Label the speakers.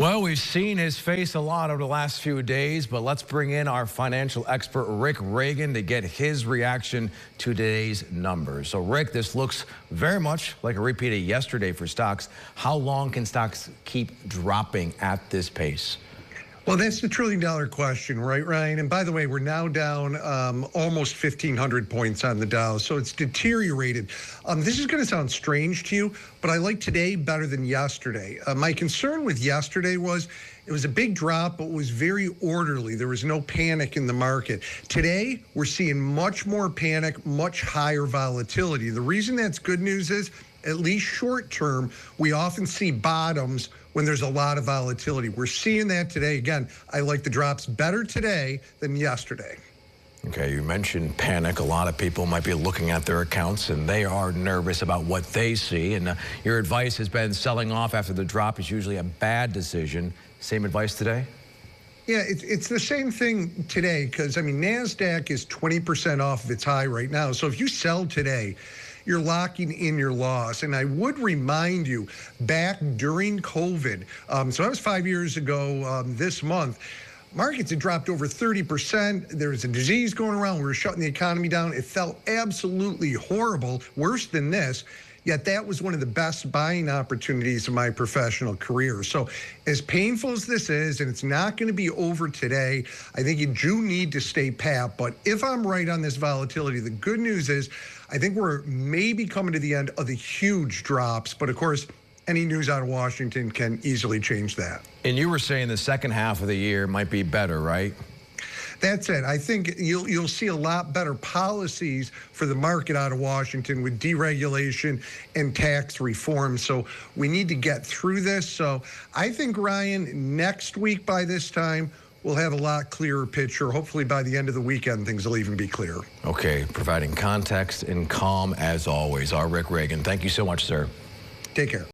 Speaker 1: Well, we've seen his face a lot over the last few days, but let's bring in our financial expert, Rick Reagan, to get his reaction to today's numbers. So, Rick, this looks very much like a repeat of yesterday for stocks. How long can stocks keep dropping at this pace?
Speaker 2: Well, that's the trillion-dollar question, right, Ryan? And by the way, we're now down almost 1,500 points on the Dow, so it's deteriorated. This is going to sound strange to you, but I like today better than yesterday. My concern with yesterday was it was a big drop, but it was very orderly. There was no panic in the market. Today, we're seeing much more panic, much higher volatility. The reason that's good news is, at least short term, we often see bottoms when there's a lot of volatility. We're seeing that today. Again, I like the drops better today than yesterday.
Speaker 1: Okay, you mentioned panic. A lot of people might be looking at their accounts and they are nervous about what they see. And your advice has been selling off after the drop is usually a bad decision. Same advice today?
Speaker 2: Yeah, it's the same thing today because, I mean, NASDAQ is 20% off of its high right now. So if you sell today, you're locking in your loss. And I would remind you, back during COVID, so that was 5 years ago this month, markets had dropped over 30%. There was a disease going around. We were shutting the economy down. It felt absolutely horrible, worse than this. Yet that was one of the best buying opportunities of my professional career. So as painful as this is, and it's not going to be over today, I think you do need to stay pat. But if I'm right on this volatility, the good news is I think we're maybe coming to the end of the huge drops. But of course, any news out of Washington can easily change that.
Speaker 1: And you were saying the second half of the year might be better, right?
Speaker 2: That's it. I think you'll see a lot better policies for the market out of Washington with deregulation and tax reform. So we need to get through this. So I think, Ryan, next week by this time, we'll have a lot clearer picture. Hopefully by the end of the weekend, things will even be clear.
Speaker 1: Okay, providing context and calm as always. Our Rick Reagan. Thank you so much, sir.
Speaker 2: Take care.